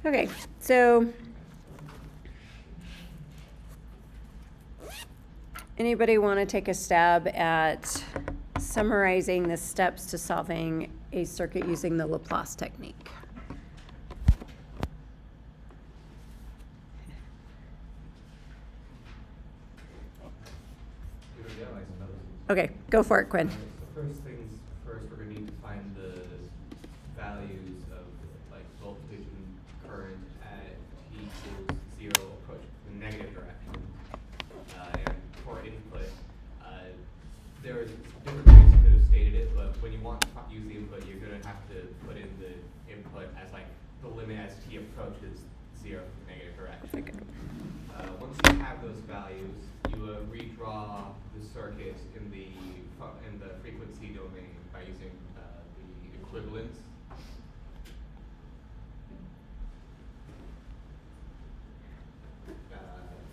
Okay, so anybody want to take a stab at summarizing the steps to solving a circuit using the Laplace technique? Okay, go for it, Quinn. So first things first, we're going to need to find the values of like voltage and current at t equals 0 approach the negative direction. And for input, there's different ways you could have stated it, but when you want to use the input, you're going to have to put in the input as like the limit as t approaches 0 from the negative direction. Okay. Once you have those values, you redraw the circuit in the frequency domain by using the equivalence.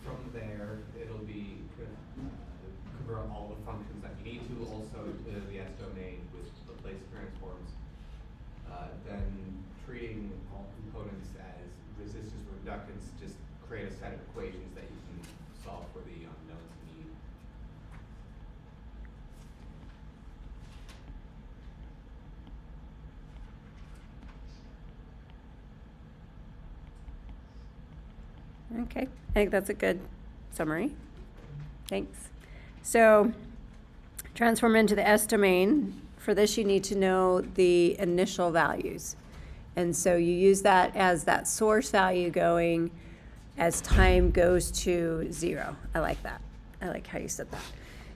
From there, it'll be convert all the functions that you need to, also to the S domain with Laplace transforms. Then treating all components as resistors or inductance, just create a set of equations that you can solve for the unknowns you need. Okay, I think that's a good summary. Thanks. So transform into the S domain. For this, you need to know the initial values. And so you use that as that source value going as time goes to 0. I like that. I like how you said that.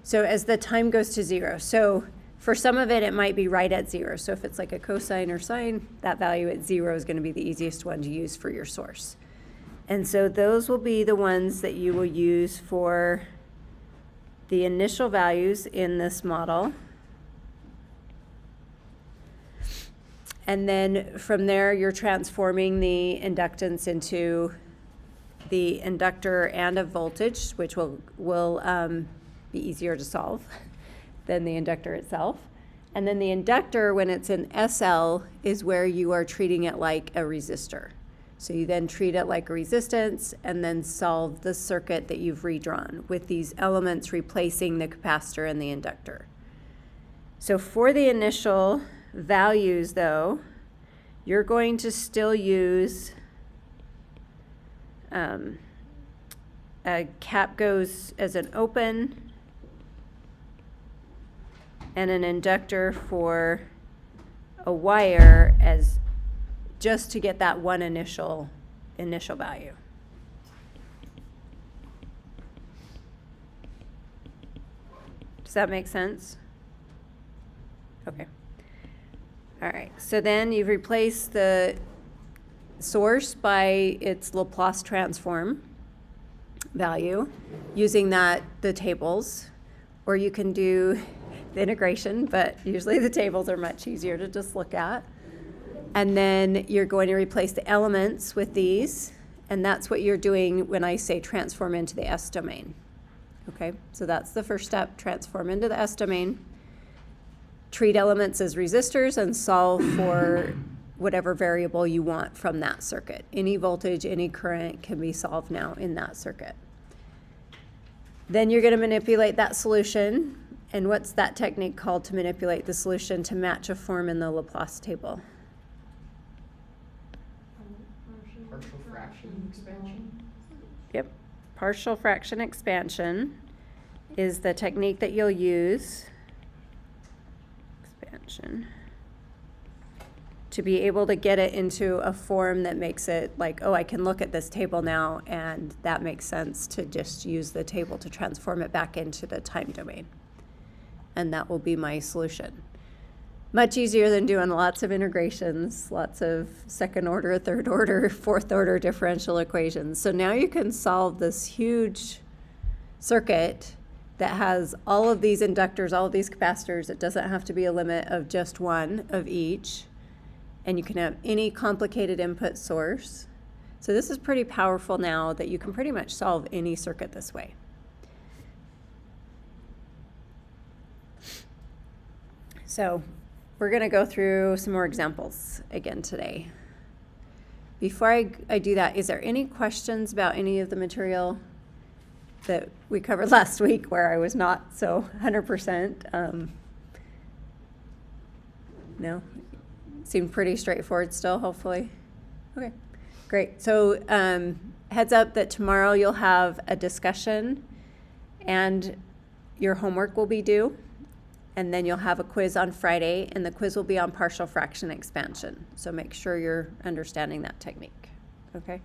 So as the time goes to 0. So for some of it, it might be right at 0. So if it's like a cosine or sine, that value at 0 is going to be the easiest one to use for your source. And so those will be the ones that you will use for the initial values in this model. And then from there, you're transforming the inductance into the inductor and a voltage, which will be easier to solve than the inductor itself. And then the inductor, when it's in SL, is where you are treating it like a resistor. So you then treat it like a resistance and then solve the circuit that you've redrawn with these elements replacing the capacitor and the inductor. So for the initial values, though, you're going to still use a cap goes as an open and an inductor for a wire as just to get that one initial value. Does that make sense? Okay. All right, so then you've replaced the source by its Laplace transform value using the tables, or you can do the integration, but usually the tables are much easier to just look at. And then you're going to replace the elements with these, and that's what you're doing when I say transform into the S domain. Okay, so that's the first step, transform into the S domain. Treat elements as resistors and solve for whatever variable you want from that circuit. Any voltage, any current can be solved now in that circuit. Then you're going to manipulate that solution. And what's that technique called to manipulate the solution to match a form in the Laplace table? Partial fraction expansion. Yep. Partial fraction expansion is the technique that you'll use. Expansion. To be able to get it into a form that makes it like, oh, I can look at this table now, and that makes sense to just use the table to transform it back into the time domain. And that will be my solution. Much easier than doing lots of integrations, lots of second order, third order, fourth order differential equations. So now you can solve this huge circuit that has all of these inductors, all of these capacitors. It doesn't have to be a limit of just one of each. And you can have any complicated input source. So this is pretty powerful now that you can pretty much solve any circuit this way. So we're going to go through some more examples again today. before I do that, is there any questions about any of the material that we covered last week where I was not so 100%? No? Seemed pretty straightforward still, hopefully. Okay, great. So heads up that tomorrow you'll have a discussion and your homework will be due. And then you'll have a quiz on Friday, and the quiz will be on partial fraction expansion. So make sure you're understanding that technique, okay?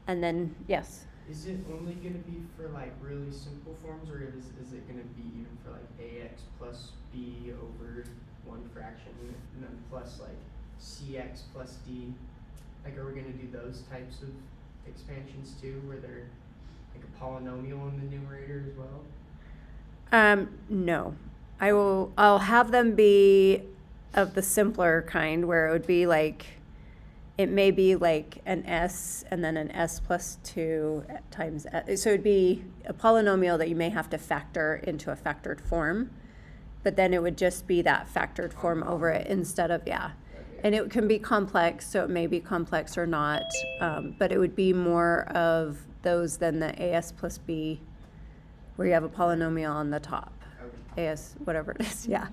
And then, yes? Is it only gonna be for like really simple forms, or is it gonna be even for like ax plus b over one fraction, and then plus like cx plus d? Like, are we gonna do those types of expansions too, where they're like a polynomial in the numerator as well? No. I'll have them be of the simpler kind, where it would be like, it may be like an s and then an s plus 2 times s. So it'd be a polynomial that you may have to factor into a factored form, but then it would just be that factored form over it instead of, yeah. And it can be complex, so it may be complex or not, but it would be more of those than the as plus b, where you have a polynomial on the top. As, whatever it is, yeah.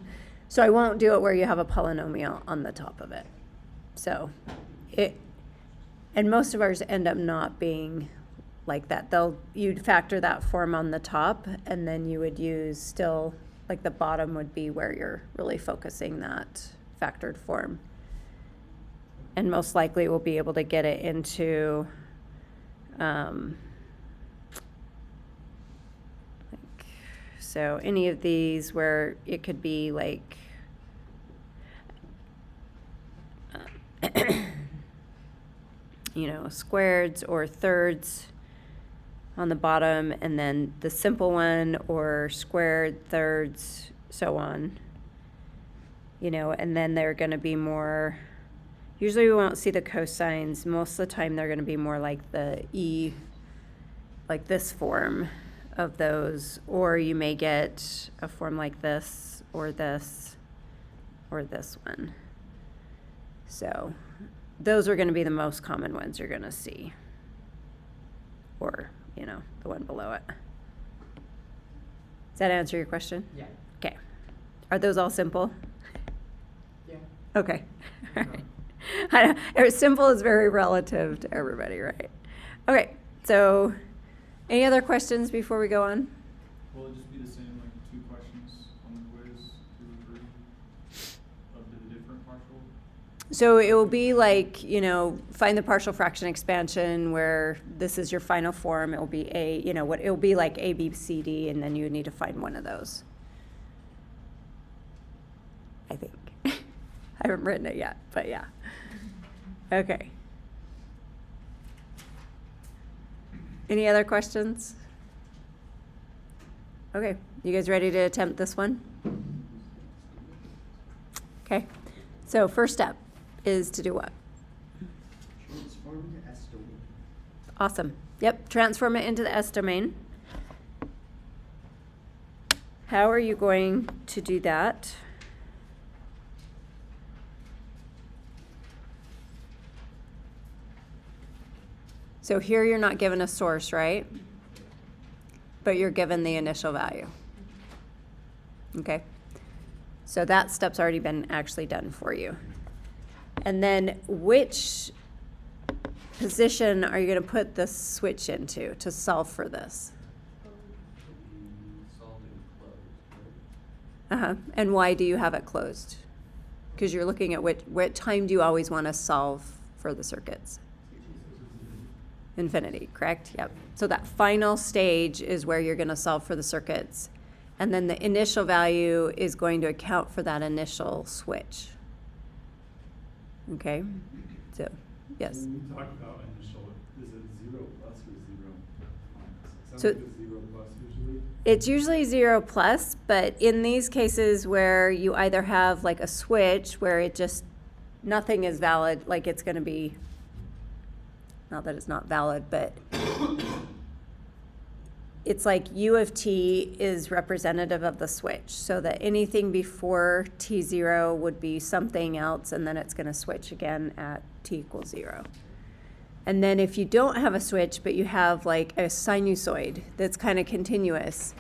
So I won't do it where you have a polynomial on the top of it. So and most of ours end up not being like that. You'd factor that form on the top, and then you would use still, like the bottom would be where you're really focusing that factored form. And most likely we'll be able to get it into, so any of these where it could be like, squareds or thirds on the bottom, and then the simple one, or squared, thirds, so on. And then they're going to be more, usually we won't see the cosines. Most of the time they're going to be more like the e, like this form of those, or you may get a form like this or this one. So those are going to be the most common ones you're going to see, or the one below it. Does that answer your question? Yeah. Okay. Are those all simple? Yeah. Okay. All right. I know, simple is very relative to everybody, right? Okay, so any other questions before we go on? Will it just be the same, like 2 questions on the quiz, 2 or 3, of the different partial? So it will be like, find the partial fraction expansion where this is your final form. It will be it will be like A, B, C, D, and then you need to find one of those. I think. I haven't written it yet, but yeah. Okay. Any other questions? Okay, you guys ready to attempt this one? Okay, so first step is to do what? Transform to S domain. Awesome. Yep, transform it into the S domain. How are you going to do that? So here you're not given a source, right? But you're given the initial value. Okay? So that step's already been actually done for you. And then which position are you going to put the switch into to solve for this? Solved and closed, right? And why do you have it closed? Because you're looking at what time do you always want to solve for the circuits? Infinity, correct? Yep. So that final stage is where you're going to solve for the circuits. And then the initial value is going to account for that initial switch. Okay? So, yes. When we talk about initial, is it 0 plus or 0 minus? So- Sounds like it's 0 plus usually. It's usually 0 plus, but in these cases where you either have like a switch where it just, nothing is valid, like it's going to be, not that it's not valid, but it's like U of t is representative of the switch, so that anything before t0 would be something else, and then it's going to switch again at t equals 0. And then if you don't have a switch, but you have like a sinusoid that's kind of continuous,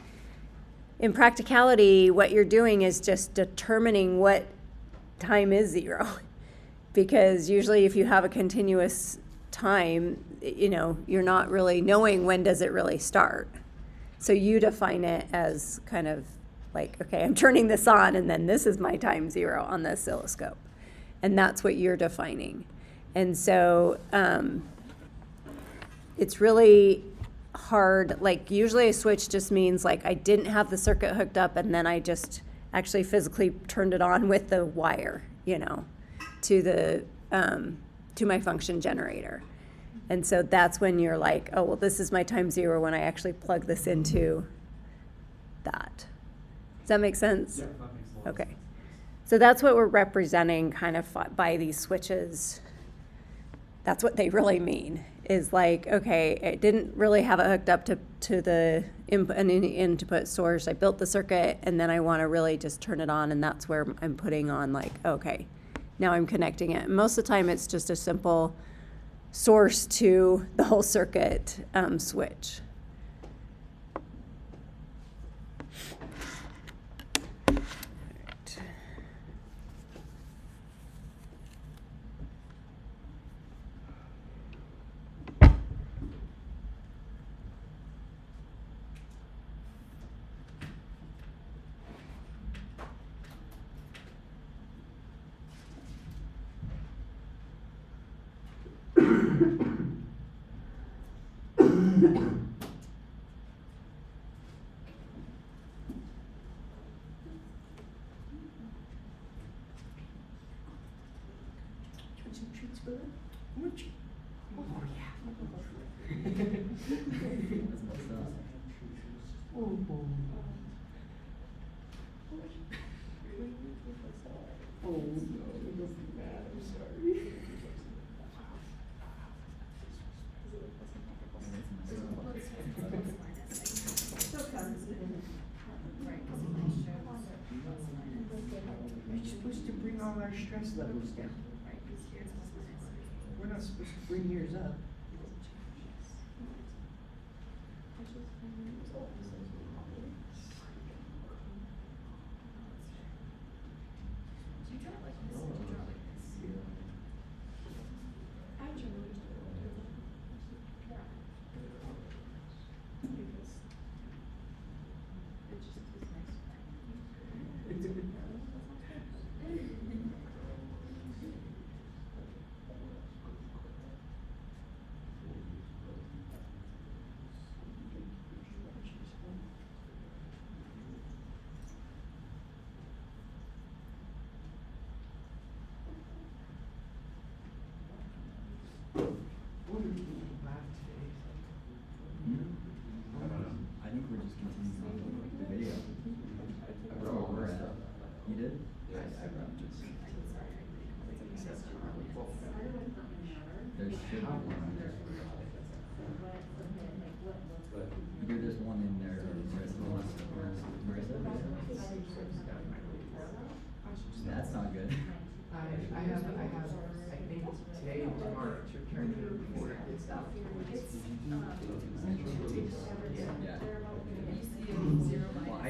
in practicality, what you're doing is just determining what time is 0. Because usually if you have a continuous time, you're not really knowing when does it really start. So you define it as kind of like, okay, I'm turning this on and then this is my time 0 on the oscilloscope. And that's what you're defining. And so it's really hard. Like usually a switch just means like I didn't have the circuit hooked up and then I just actually physically turned it on with the wire, to the to my function generator. And so that's when you're like, oh, well, this is my time 0 when I actually plug this into that. Does that make sense? Yeah, that makes a lot of Okay. sense. So that's what we're representing kind of by these switches. That's what they really mean, is like, okay, it didn't really have it hooked up to the input source. I built the circuit and then I want to really just turn it on, and that's where I'm putting on like, okay, now I'm connecting it. And most of the time it's just a simple source to the whole circuit switch. Oh yeah. Oh no, it doesn't matter, I'm sorry. You're supposed to bring all our stress levels down. We're not supposed to bring yours up. What are we doing live today? I think we're just continuing on with the video. That's where we're at. You did? I brought this. There should be one there. Here, there's one in there. That's not good. I have, I think today and tomorrow to return to before it gets out. Yeah. Well, I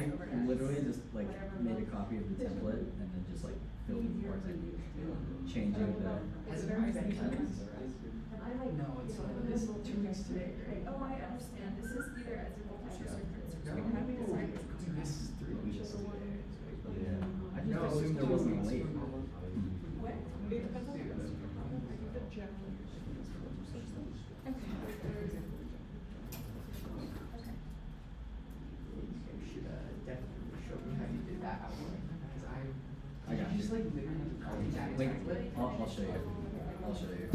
literally just like made a copy of the template and then just like filled in the parts I needed, changing the. Has it already been done? No, it's 2 weeks today, right? Oh, I understand, this is either as a voltage or circuit. No, dude, this is 3 weeks today. Yeah. I just No, assumed there wasn't a late. What? It depends on the customer. I think that generally You should definitely show me how you did that one. Because I got just you. like literally copy that Wait, template. I'll show you. I'll show you.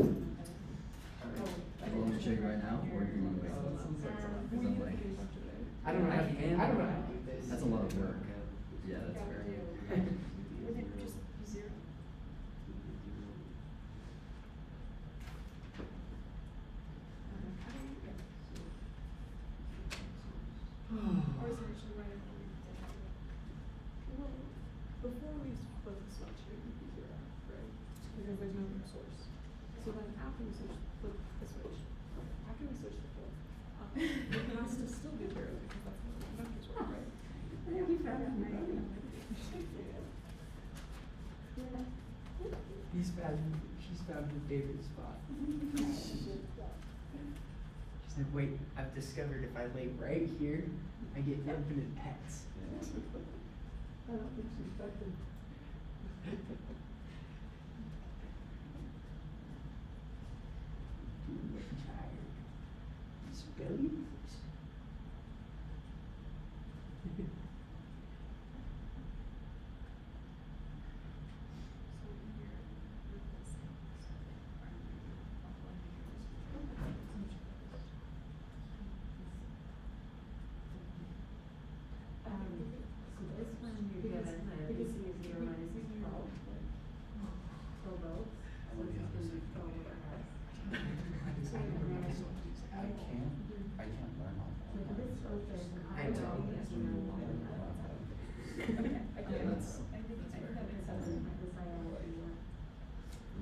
You want me to show you right now, or do you want to wait? 'Cause I'm like, I don't know how to do this. that's a lot of work. Yeah, that's fair. would it just be 0? Or is it actually right after we did it? Well, before we flip the switch, it would be 0, right? Because there's no source. So then after we switch, flip the switch, found your favorite spot. She said, wait, I've discovered if I lay right here, I get infinite pets. I don't think she's expected. So this one you're given, the ECE is 0 minus 12. For both, so this is gonna be 12 over S. I can't learn off So that. this open, I I know. will, as you know, one of them. Okay, I Yeah, get it. that's- I think it's fair. This doesn't, this I will do one.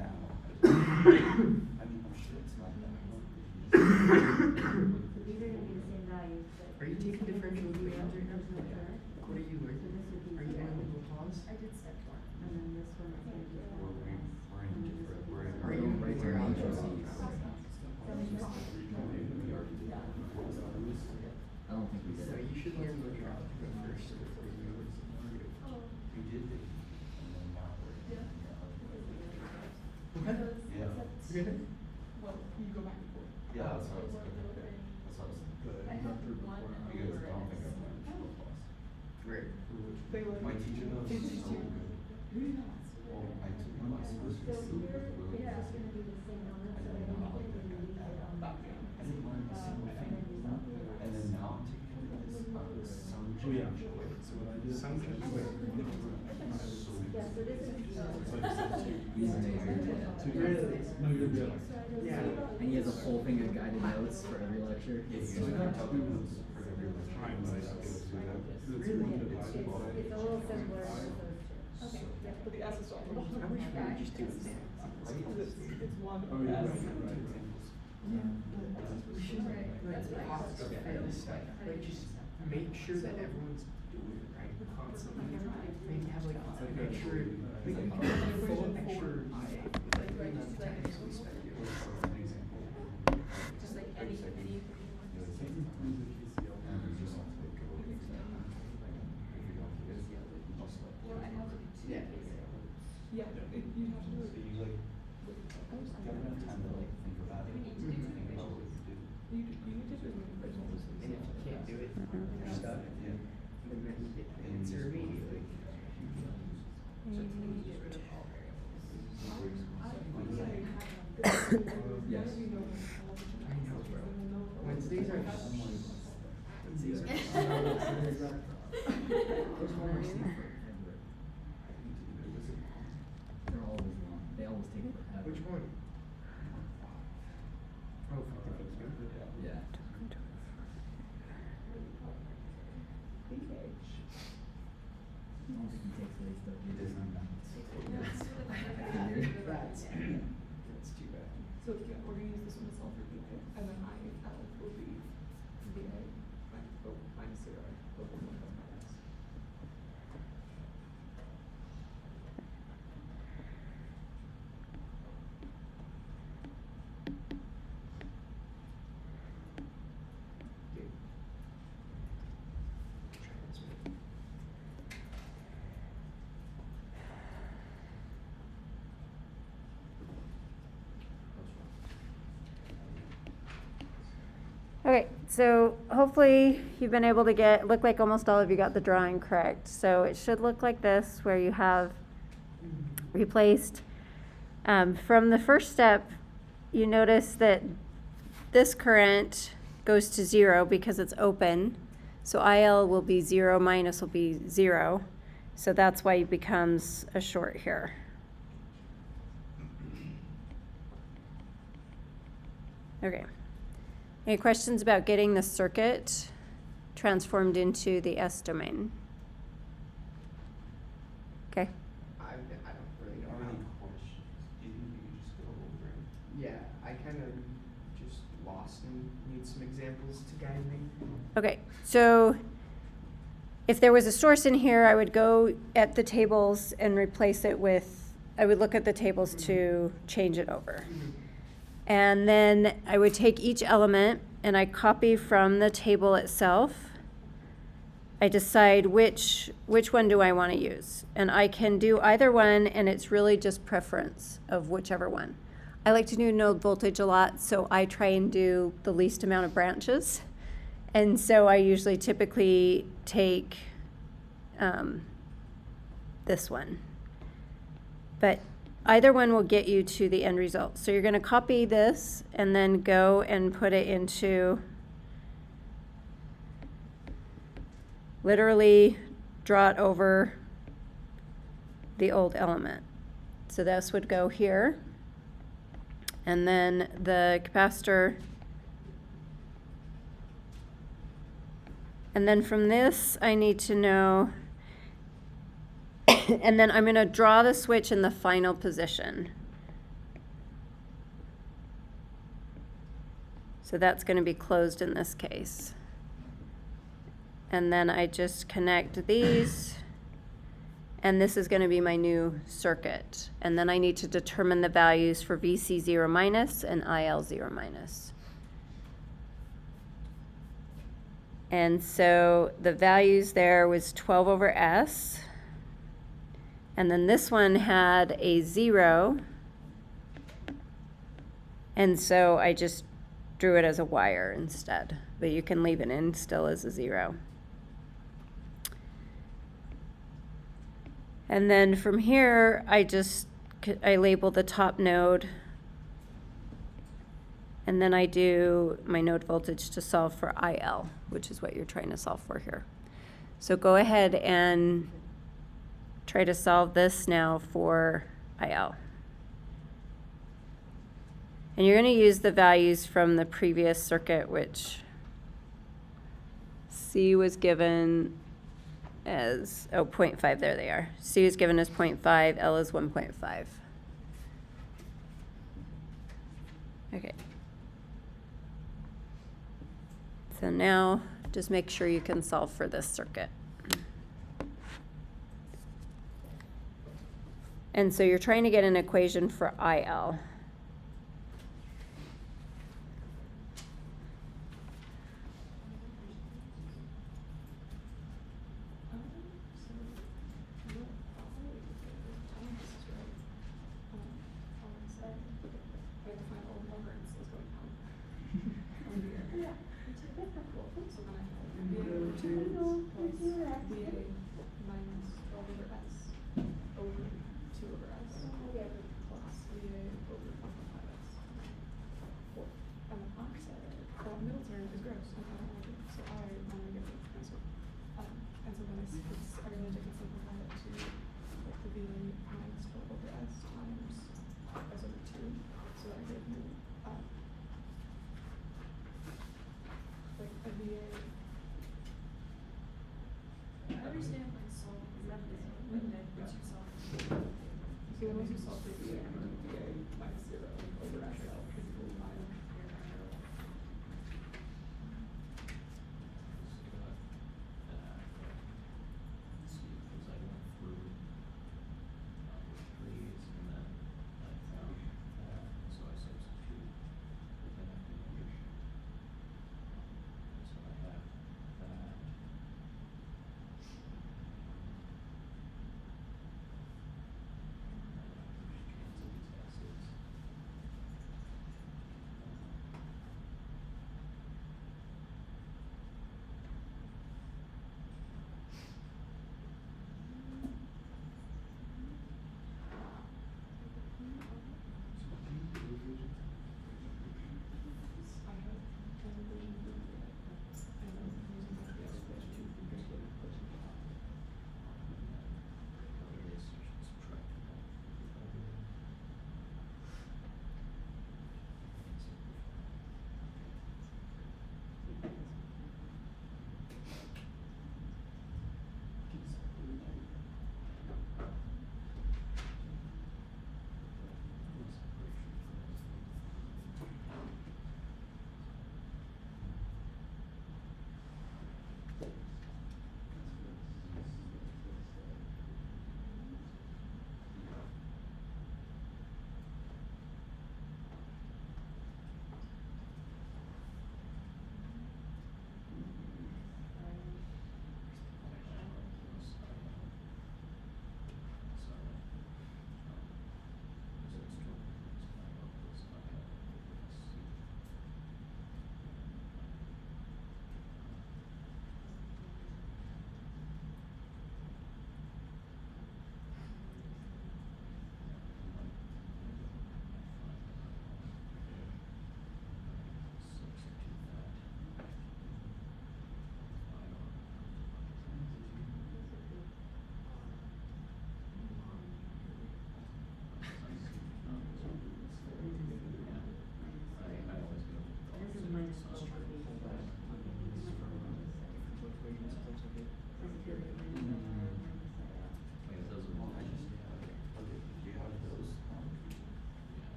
Now. I mean, I'm sure it's not that hard. So these are gonna be the same values, but. Are you taking differential equations right now? There's no current. What are you So learning? this would be. Are you in 12. Laplace? I did step one. And then this one is gonna be 12 over S. We're in And then this different, would we're be in. Are you in right your to algebra? major Cs. I don't think we did. So you should learn linear algebra first before you. We did it. And then now we're in. Yeah. What? Yeah. Really? Well, you go back and forth. Yeah, that's what I was thinking. That's what I was thinking. I have one Because over I don't think S. I've learned triple plus. Where? They were. My teacher knows They so teach you. good. Really? Well, I took classes. So here, it's Yeah. just gonna be the same number, so I don't think we leave it on. I didn't learn a single thing. And then now I'm taking this some Oh, yeah. change away. So what I did. Some is I change. went So Yeah, so this is. So I just said two. Two. Really? No, you're good. Yeah. And he has a full finger guided notes for every lecture. It's So like that's notes for every lecture. Trying, but I just do that. Really? It's a little simpler with those two. Okay, yeah, but the S is all. I wish we would just do examples. It's one Oh, yeah, S. right, right. We should like talk about this stuff. Like just make sure that everyone's doing it right constantly. Maybe have like an extra, we can have a full extra day with like the amount of time we spend doing it. Just like any equation. Well, I have to do two. Yeah. Yeah, you have to do it. You like, got enough time to like think about it, think about what you do. You need to do it in original. And if you can't do it, you're stuck. Yeah. And then you get the answer immediately. Yes. I know, bro. Wednesdays are just. Wednesdays are just. There's one more thing for forever. They're always long. They always take forever. Which one? Oh, for the PQ? Yeah. I don't think he takes today's stuff. He doesn't. That's too bad. So yeah, we're gonna use this one as all for BA, and then L will be BA, minus 0, over 1 plus minus. Dude. Transmit. Okay, so hopefully you've been able to look like almost all of you got the drawing correct. So it should look like this, where you have replaced, from the first step, you notice that this current goes to 0 because it's open. So IL will be 0, minus will be 0. So that's why it becomes a short here. Okay. Any questions about getting the circuit transformed into the S domain? Okay. I don't really know how. questions? Do you think you could just go over it? Yeah, I kind of just lost and need some examples to guide me. Okay, so if there was a source in here, I would go at the tables and replace it with I would look at the tables to change it over. And then I would take each element and I copy from the table itself. I decide which one do I want to use. And I can do either one, and it's really just preference of whichever one. I like to do node voltage a lot, so I try and do the least amount of branches. And so I usually typically take this one. But either one will get you to the end result. So you're going to copy this and then go and put it into, literally draw it over the old element. So this would go here. And then the capacitor. And then from this, I need to know, and then I'm going to draw the switch in the final position. So that's going to be closed in this case. And then I just connect these, and this is going to be my new circuit. And then I need to determine the values for VC0 minus and IL0 minus. And so the values there was 12 over S. And then this one had a 0. And so I just drew it as a wire instead. But you can leave it in still as a 0. And then from here, I label the top node. And then I do my node voltage to solve for IL, which is what you're trying to solve for here. So go ahead and try to solve this now for IL. And you're going to use the values from the previous circuit, which C was given as, 0.5, there they are. C is given as 0.5, L is 1.5. Okay. So now, just make sure you can solve for this circuit. And so you're trying to get an equation for IL.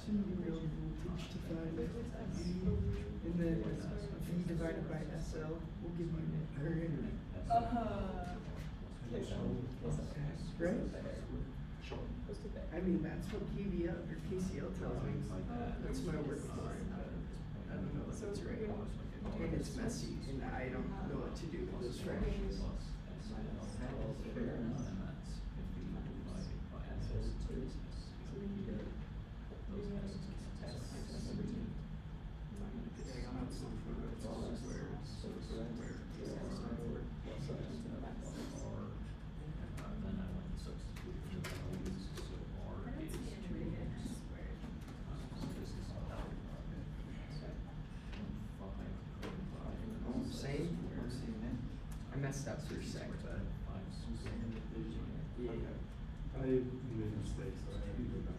shouldn't be real voltage to find V, and then V divided by SL will give you current. Right? I mean, that's what KVL or KCL tells me. That's my work for it, but I don't know if that's right. And it's messy, and I don't know what to do with those fractions. Fair enough. Same? I messed up for a sec, but. Yeah. I made mistakes, so I had to go back.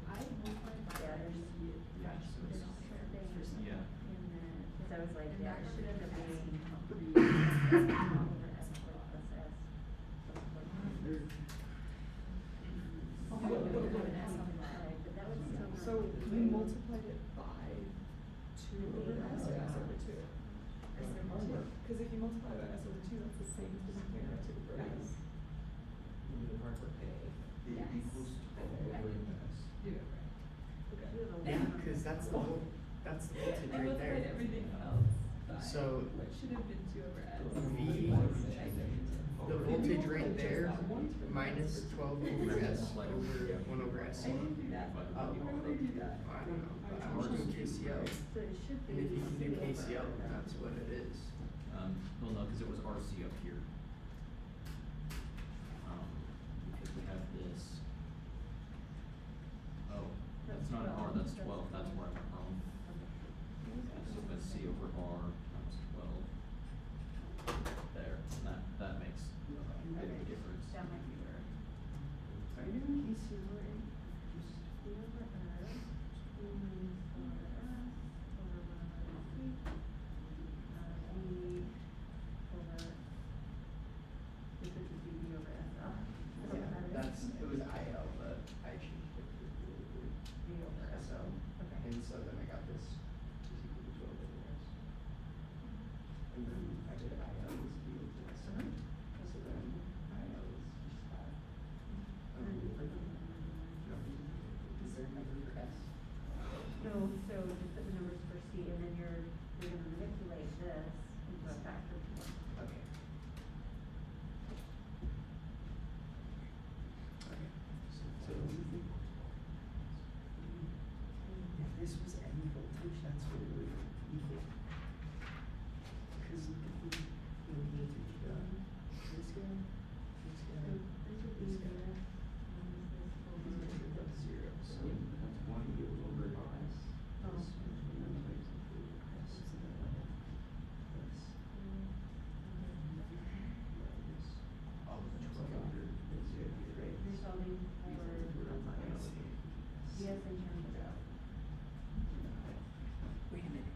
I multiplied by Yeah. cause I was like, yeah, it should end up being over S plus S. But that would still not. So you multiplied it by 2 over S or S over 2? S over 2. Because if you multiply by S over 2, that's the same as multiplying by 2 over S. Yes. You do it right. Yeah, cause that's the whole, that's the voltage I right multiplied there. everything else by So- what should have been 2 over S. V, the voltage right there, minus 12 over S over 1 over S. I didn't do that. Oh. How did I do that? I don't know, but I'm just doing KCL, So it should be. and if you can do KCL, then that's what it is. Well, no, cause it was RC up here. Because we have this. Oh, that's not an R, that's 12, that's where I went wrong. So that's C over R times 12. There, and that makes a bit of a difference. That might be where. Are you doing KCL right? V over S, V minus 4 S, over 1 C, V over, this would just be V over SL. Is that what that is? That's, it was IL, but I changed it to V over SL. Okay. And so then I got this is equal to 12 over S. And then I did IL is equal to S. Uh-huh. So then IL is just that. Is there a number for S? No, so just put the numbers for C and then you're gonna manipulate this into a factor of 1. Okay. Okay. So if this was any voltage, that's what it would equal. Cause if we, voltage done, this guy, this So guy, this would be this this guy. minus this over. These numbers are zero, so that's 1 over S. Oh. This 1 times S, so then plus minus, oh, 12 is good, right? You're solving for yes in terms of. Wait a minute.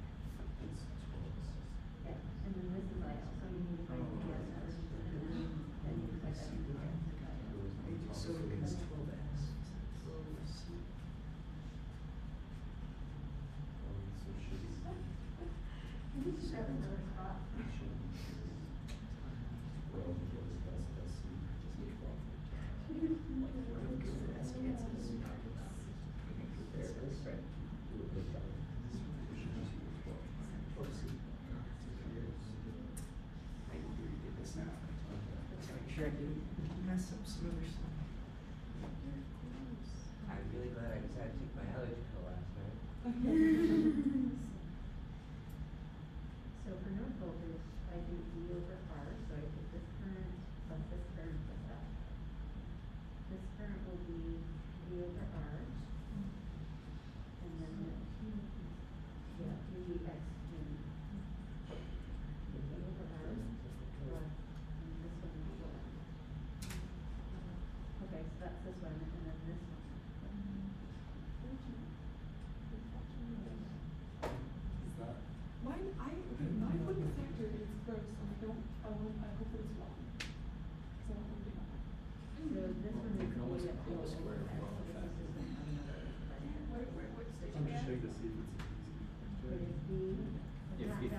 Yeah, and then this is IL, so you need to find the yes first, and then you put that in here. So it's 12S. 12C. You need to grab another spot. S cancels. There it is, right? 12C. I need to redo this now. Let's make sure I didn't mess up some other stuff. I'm really glad I decided to take my allergy pill last night. So for node voltage, I do V over R, so I take this current plus this current plus F. This current will be V over R. And then the, yeah, VX V. V over R plus, and this one is what? Okay, so that's this one, and then this one.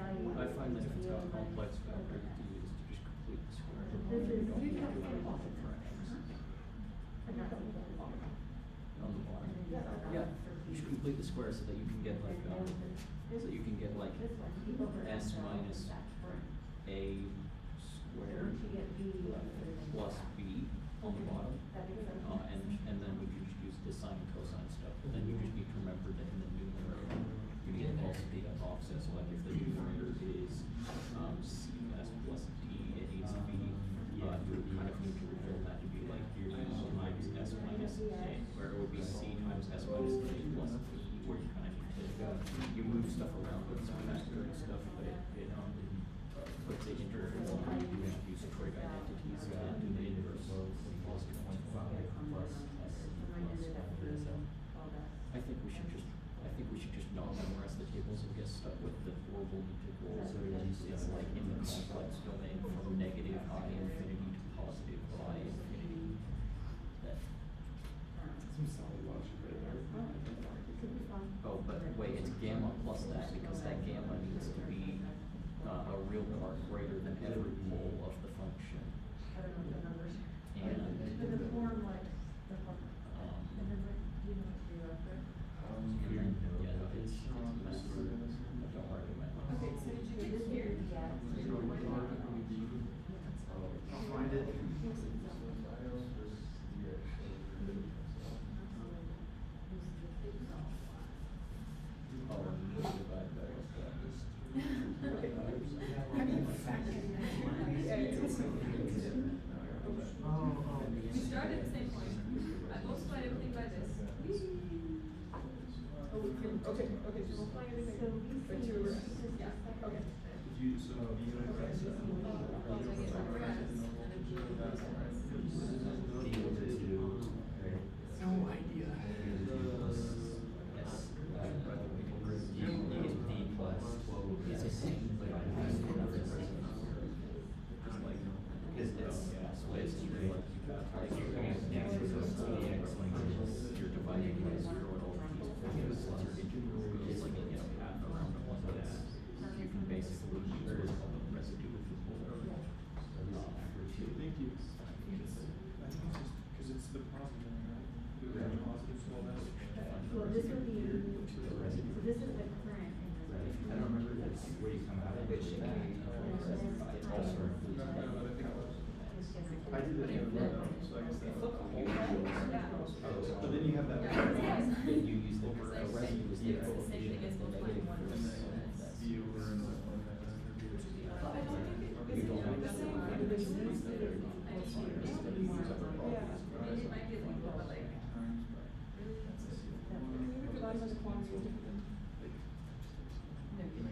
value. I find that if it's got a zero complex minus factor, over the x. key is to just complete the square. This You is. don't need to do any multiple fractions. But not equal to zero. On the bottom. And then these are Yeah, for you should b. complete the square so that you can get like, And then so you can get like this one, b over s x minus that's current. a So squared once you get b, you have to put it in. plus b on the bottom. That makes sense. And then we can just use the sine and cosine stuff, but then you just need to remember that in the numerator, you need to also take an offset, so like if the numerator is, cs plus d it needs to be, you would kind of need to return that to be like your u times s minus a, where it would be c times s minus a plus b, where you kind of need to, you move stuff around with some factor and stuff, but it puts it into a form where you have to use trig identities and do the inverse. I think we should just not memorize the tables and get stuck with the horrible integrals. It's like in the complex domain from negative I infinity to positive I infinity. That, Some solid logic right there. oh, but wait, it's gamma plus that because that gamma needs to be a real part greater than every pole of the function. I don't know what the numbers are. And, But the form like, the form. And then what, do you know what to do after? and then, yeah, no, it's messy. I don't recommend it. Okay, so did you So get this here? is the x. I'll find it. Oh, divide by Okay. How do you factor? We started at the same point. I multiplied everything by this. Oh, we can, okay, so multiplying everything by two over x. Yeah, okay. Did you, so you know, that's, So I get over x, and then b over x. No idea. You're dividing by zero at all these points, since your integral goes like, you know, half around the one that's, you can basically use what's called the residue of the pole. Thank you. I think it's just, cause it's the positive, right? We would have positive 12s. Well, this would be, so this is the current in the. I don't remember if it's where you come out of it. It also includes. I did it. So I guess that. But then you have that. Then you use the residue is the It's the same thing as multiplying one And over then x. b over and like one that. I don't think it You is don't have to that say way. that. I mean, it might be illegal, but like, Times by. a lot of us quantity are different than.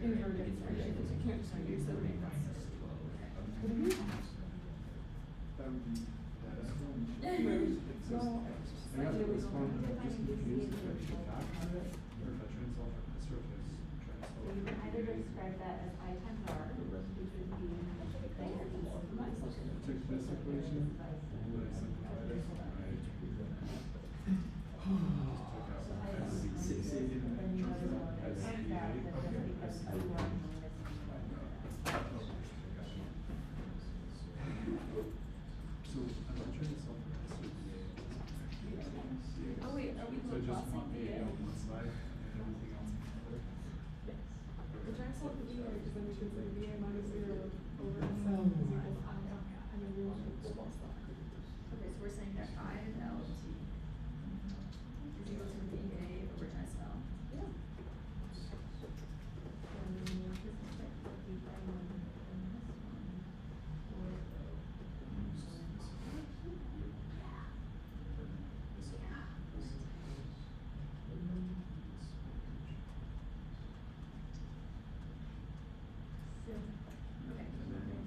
Inverted, actually, because you can't just use the main ones. That would be. I got this one, I'm just confused if I should not have it, or if I try and solve for this, or if I try and So solve you for can either describe that as I times r, which would be the Took this equation, and I simplified it, I just took out S, then you other one is S, that, EA. that's just because Okay. So I'm not trying to solve for S or EA. Oh, wait, are we So just Laplaceing want the EA A? on one side and everything else on the other. We're trying to solve for VA, because then we should say VA minus 0 over x equals I, and then we want to equal stuff. Okay, so we're saying that I and L is equal to VA over SL. Yeah.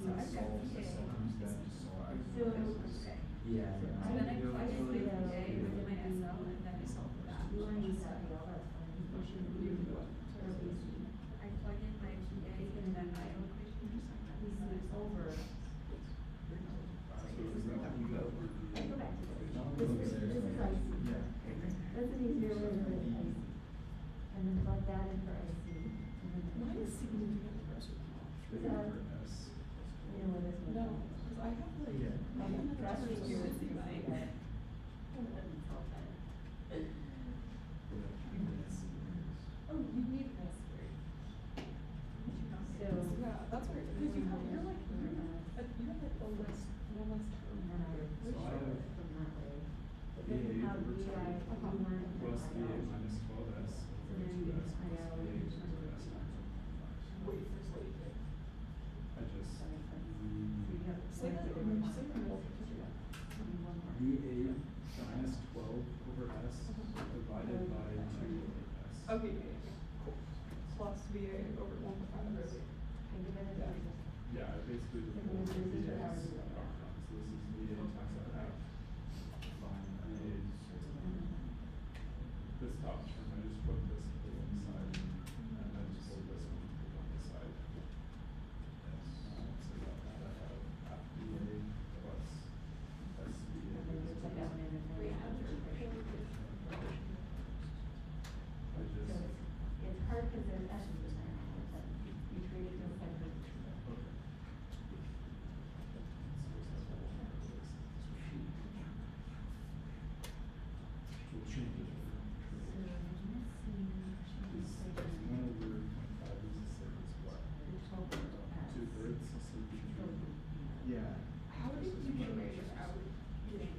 So I've got VA. So, Okay. Yeah. So then I plug in the VA over S. You know, this one. No, cause I have like, Yeah. I have the That's first what year you at would ECE. think. Doesn't tell that. Oh, you need this word. So. Yeah, that's weird, cause you have, you're like, you have like one less term. And I would So I have from that way. But VA this is how over VI, two one, plus I VA know. minus 12S So over then you 2S just plus find out VA which one over is S which. times 1.5. Wait, first wait. I just So you have. Say that, say the multiplication. VA minus 12 over S divided by 2 over S. Okay, cool. Plus VA over 1.5. Think of it as Yeah. just. Yeah, I basically just Like pulled when the this is VA's how it is. outcome. So this is VA times that half. Fine, VA's. This top term, I just put this to one side, and then just pulled this one to one side. So that I have half VA plus SVA. And then you put that one in and then. Wait, how did you pay? I So just. it's hard because there's S's in there, but you treat it just like a. We'll change it. Is 1 over 0.5 is the same as what? 2/3, so it'd be 3. Yeah. How did you figure out getting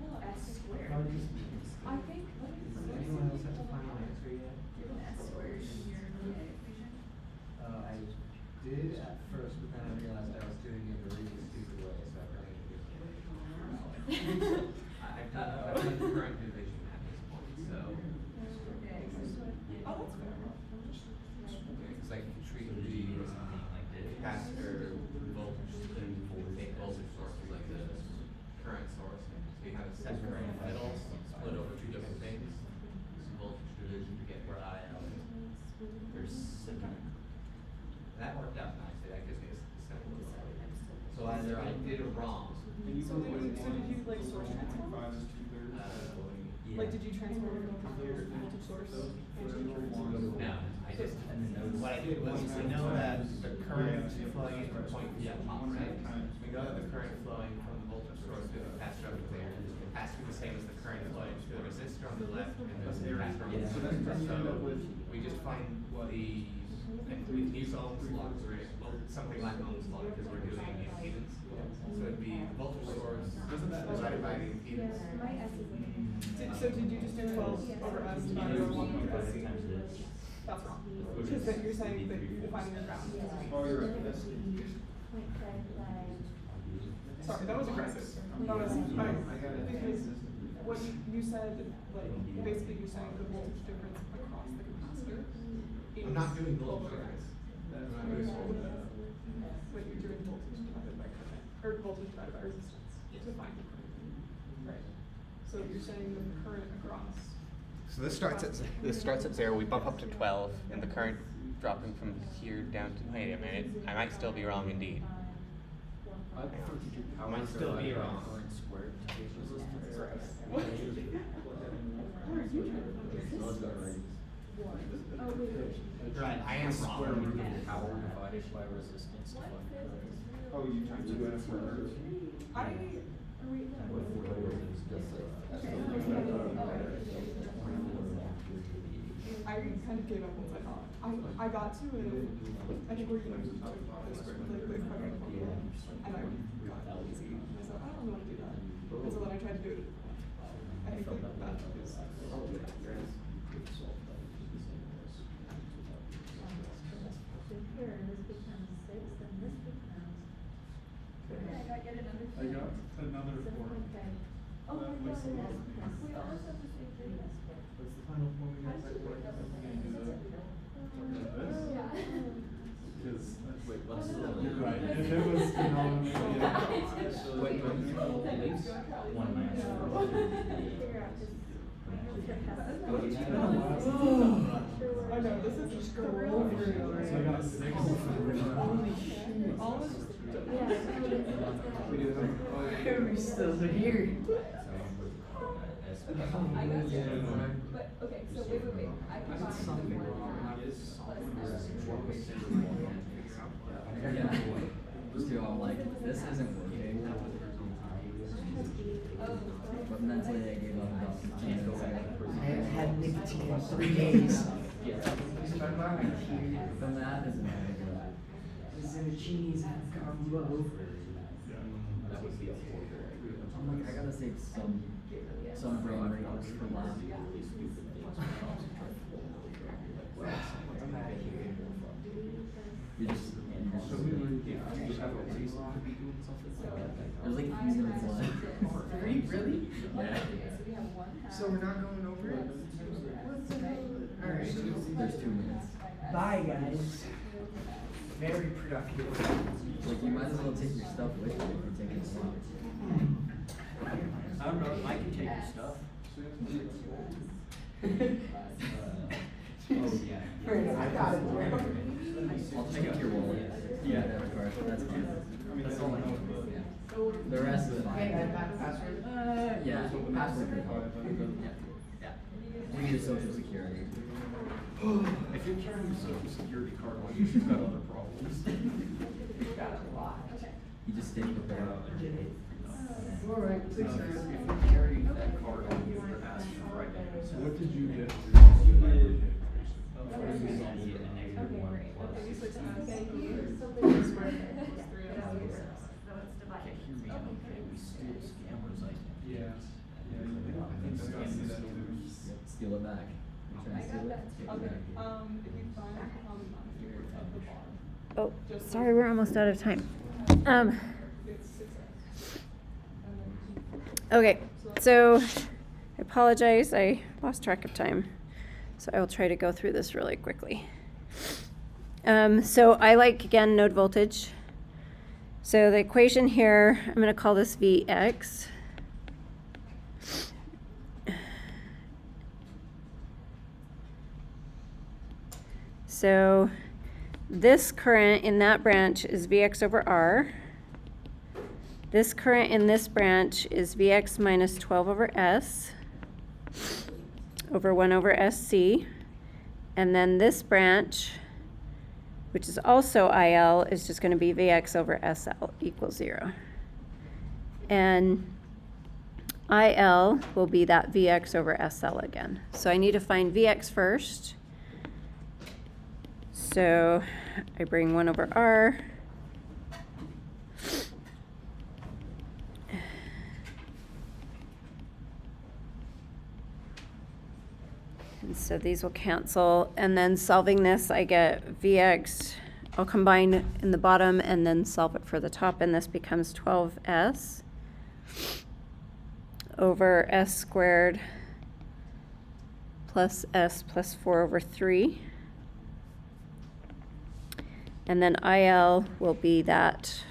Well, S squared. Probably just makes I think, let me. Does anyone else have to find an answer yet? Do you have an S squared in your VA equation? I did at first, but then I realized I was doing it a really stupid way, so I probably should do it. I've done the current division at this point, so. Okay, so this one. Oh, that's fair. It's like you treat the capacitor voltage and take voltage source as like the current source. So you have a set current in the middle, split over two different things. This is voltage division to get where I am. There's that worked out nicely. That gives me a simple result. So either I did it wrong. So did you like source transform? 5 is 2/3. Like, did you transform it from the voltage source? No, I just, what I did was, we know that the current flowing in from point P at top, right? We know that the current flowing from the voltage source to the capacitor over there has to be the same as the current flowing to the resistor on the left and the capacitor on the So right. that's So end up with we just find the, and we can use Ohm's law, right? Well, something like Ohm's law, because we're doing impedance. So it'd be voltage source divided by the impedance. My S is like. So did you just do 12 over S divided by 1 plus C? That's wrong. Because then you're saying that you're defining your ground. Oh, you're right, that's. Sorry, that was aggressive. That was, because what you said, like, basically you're saying the voltage difference across the capacitor. I'm not doing voltage difference. But you're doing voltage divided by current, or voltage divided by resistance to find the current. Right. So you're saying the current across. So this starts at 0, we bump up to 12, and the current dropping from here down to, wait a minute, I might still be wrong indeed. I prefer to do I might still be wrong. Current squared to the resistor. What? Right, I am Square root wrong. of power divided by resistance to find current. Oh, you trying to do that for her? I kind of gave up once I thought. I got to it. I think we're gonna move to the square, like the equivalent formula, and I got lazy. And I said, I don't want to do that. And so then I tried to do it. I think like that is probably accurate. So here, this becomes 6, and this becomes. Okay, I got yet another. I got another 4. 7.5. Oh, That my makes God, a lot that's of plus. We almost have the same thing. What's the final form we got? We're gonna do that. This? Yeah. Because, Wait, what's the? you're right, if it was denominated. Wait, one minus four. Figure out this. Oh no, this is just the real So I got 6. Holy shoot. All of this is We do have. Are we still here? I I got zero. But, okay, so wait. I I did combined something the wrong, one and I half did plus something S. wrong. Yeah. Dude, I'm like, this isn't working. But mentally I gave up about 15 minutes ago. I haven't had nicotine in 3 days. The math isn't very good. This is in a cheese combo. That would be a horrible idea. I'm like, I gotta save some brain wrinkles for last. These stupid things when concentrate like You just if you have a reason to be doing something like that. there's like 3 minutes left. 3, really? Yeah. So we're not going over it? Alright. There's 2 minutes. Bye, guys. Very productive. Like you might as well take your stuff with you if you're taking a lot. I don't know, I can take your stuff. Oh, yeah. I got it, bro. I'll check your wallet. Yeah, debit card. That's fine. That's all I need. Yeah. The rest is fine. Password? Yeah. Password could help. Yeah. We need a social security. If you're carrying a social security card, well, you've got other problems. You just stay prepared. Alright, If you're carrying that card on you, you're asking for identity. So what did you get? Can't hear me, okay, we steal scammers, I think. Yeah. Yeah, I think so. I see that too. Steal it back. You're trying to steal it? Take it Okay, back. if you find not here at the bottom. Oh, sorry, we're almost out of time. It's 6x. Okay, so I apologize, I lost track of time. So I will try to go through this really quickly. So I like, again, node voltage. So the equation here, I'm going to call this Vx. So this current in that branch is Vx over R. This current in this branch is Vx minus 12 over S over 1 over SC. And then this branch, which is also IL, is just going to be Vx over SL equals 0. And IL will be that Vx over SL again. So I need to find Vx first. So I bring 1 over R. And so these will cancel. And then solving this, I get Vx. I'll combine in the bottom and then solve it for the top. And this becomes 12s over s squared plus s plus 4 over 3. And then IL will be that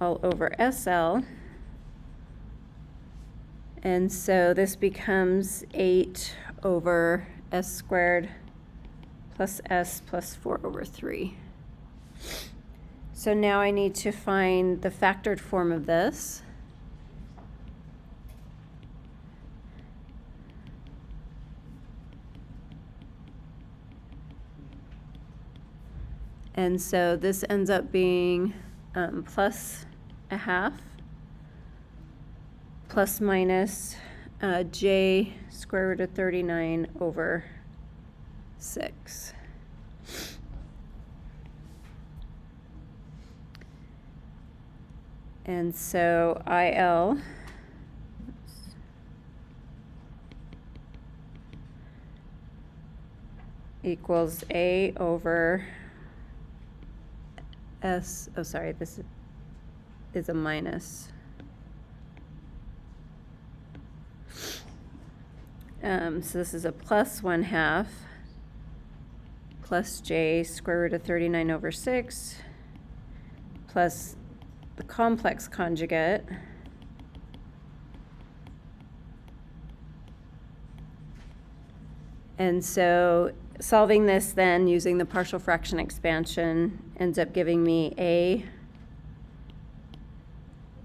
all over SL. And so this becomes 8 over s squared plus s plus 4 over 3. So now I need to find the factored form of this. And so this ends up being plus a half plus minus j square root of 39 over 6. And so IL equals A over S, oh sorry, this is a minus. So this is a plus 1/2 plus j square root of 39 over 6 plus the complex conjugate and so solving this then using the partial fraction expansion ends up giving me A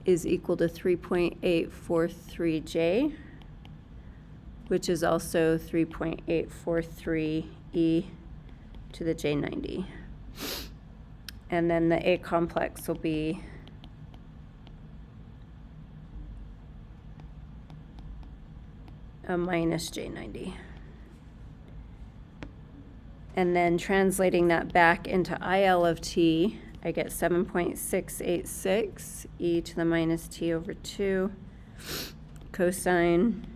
is equal to 3.843J, which is also 3.843 e to the j90. And then the A complex will be a minus j90. And then translating that back into IL of t, I get 7.686 e to the minus t over 2 cosine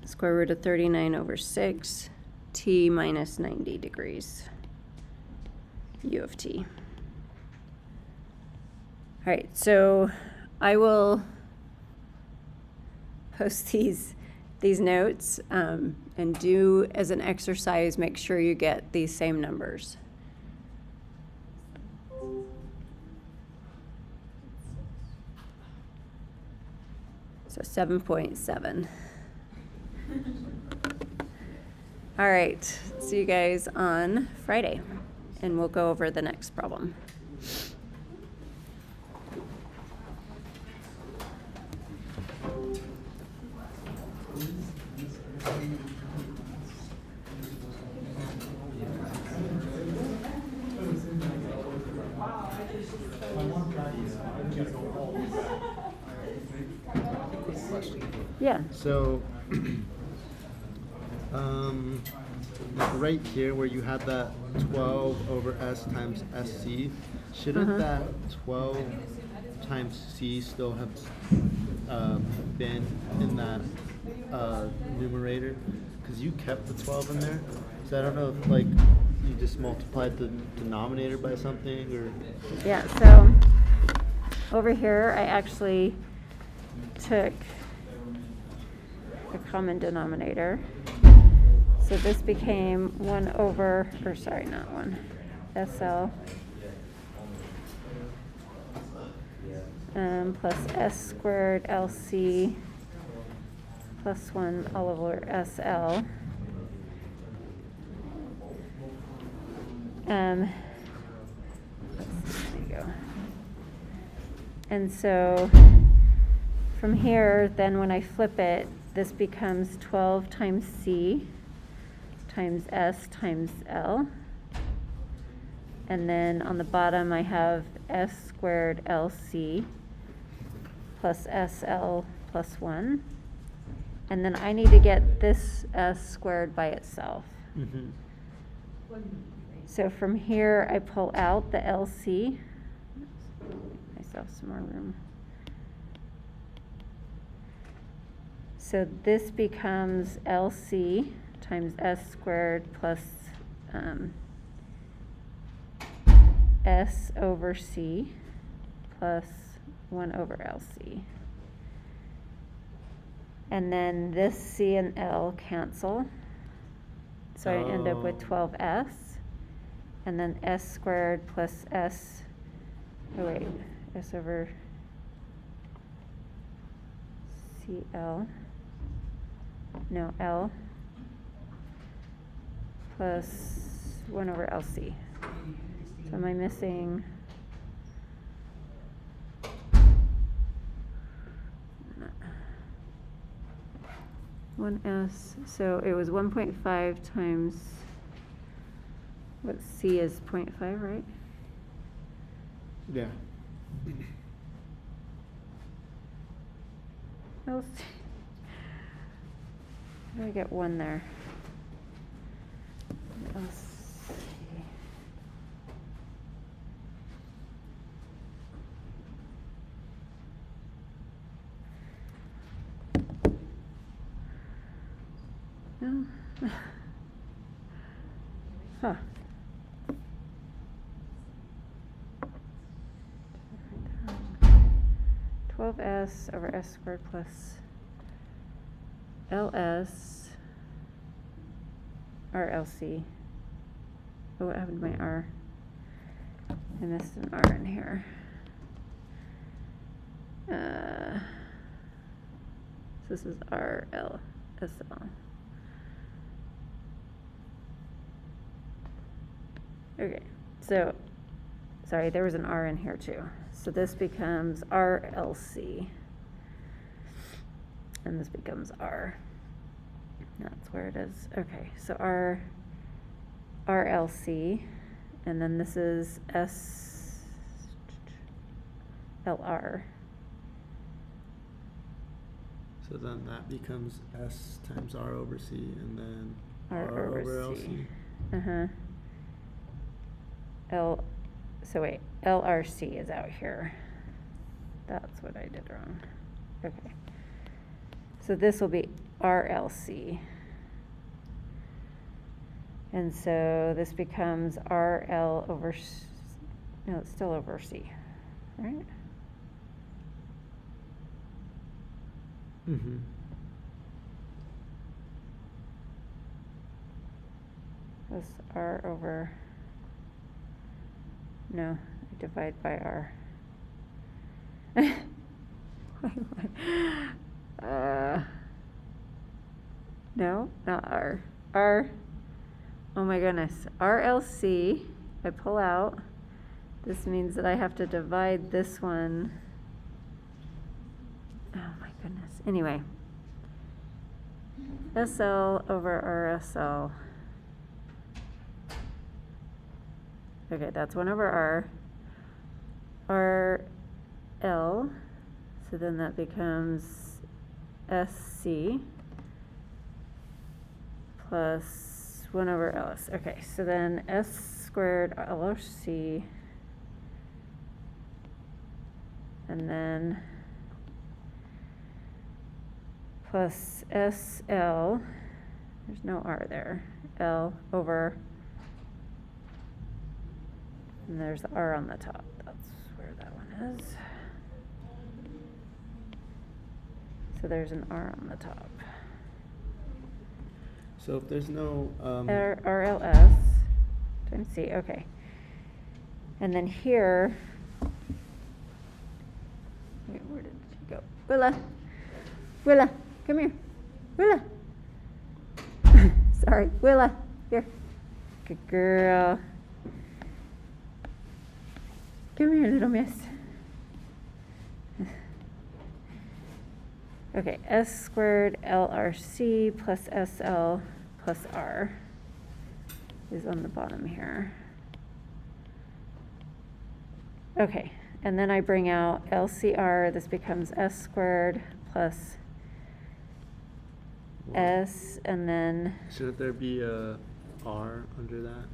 square root of 39 over 6 t minus 90 degrees u of t. All right, so I will post these notes and do as an exercise, make sure you get these same numbers. So 7.7. All right, see you guys on Friday, and we'll go over the next problem. Yeah. So, right here where you have that 12 over S times SC, shouldn't that 12 times C still have been in that numerator? Because you kept the 12 in there. So I don't know if like you just multiplied the denominator by something or. Yeah, so over here I actually took a common denominator. So this became 1 over, or sorry, not 1, SL plus S squared LC plus 1 all over SL. There you go. And so from here, then when I flip it, this becomes 12 times C times S times L. And then on the bottom, I have S squared LC plus SL plus 1. And then I need to get this S squared by itself. Mm-hmm. So from here, I pull out the LC. Myself some more room. So this becomes LC times S squared plus S over C plus 1 over LC. And then this C and L cancel. So I end up with 12S. And then S squared plus S, oh wait, S over CL, no, L, plus 1 over LC. So am I missing? One S, so it was 1.5 times, what C is 0.5, right? Yeah. LC. How do I get 1 there? LC. No. Huh. S over S squared plus LS or LC. Oh, what happened to my R? I missed an R in here. So this is RL SL. Okay, so sorry, there was an R in here too. So this becomes RLC, and this becomes R. That's where it is. Okay, so RLC, and then this is SLR. So then that becomes S times R over C, and then R R over over C. LC. So wait, LRC is out here. That's what I did wrong. Okay. So this will be RLC. And so this becomes RL over, no, it's still over C, right? Mm-hmm. This R over, no, I divide by R. No, not R. R, oh my goodness, RLC, I pull out. This means that I have to divide this one. Oh my goodness, anyway. SL over RSL. Okay, that's 1 over R. RL, so then that becomes SC plus 1 over LS. Okay, so then S squared LRC, and then plus SL, there's no R there, L over, and there's the R on the top. That's where that one is. So there's an R on the top. So if there's no RLS, trying to see, okay. And then here, wait, where did she go? Willa, come here. Willa. Sorry, Willa, here. Good girl. Come here, little miss. Okay, S squared LRC plus SL plus R is on the bottom here. Okay, and then I bring out LCR, this becomes S squared plus S, and then shouldn't there be a R under that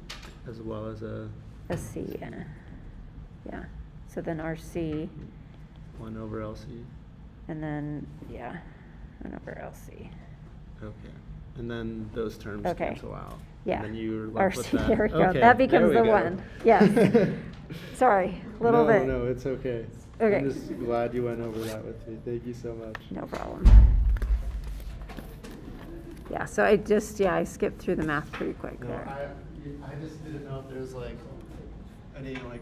as well as a SC, yeah. So then RC, 1 over LC? and then, yeah, 1 over LC. Okay. And then those terms Okay. cancel out. Yeah. And then you're left with RC, that. there we go. Okay, That there becomes we the go. one. Yes. Sorry, little bit. No, it's okay. Okay. I'm just glad you went over that with me. Thank you so much. No problem. Yeah, so I skipped through the math pretty quick No, there. I just didn't know if there's like any like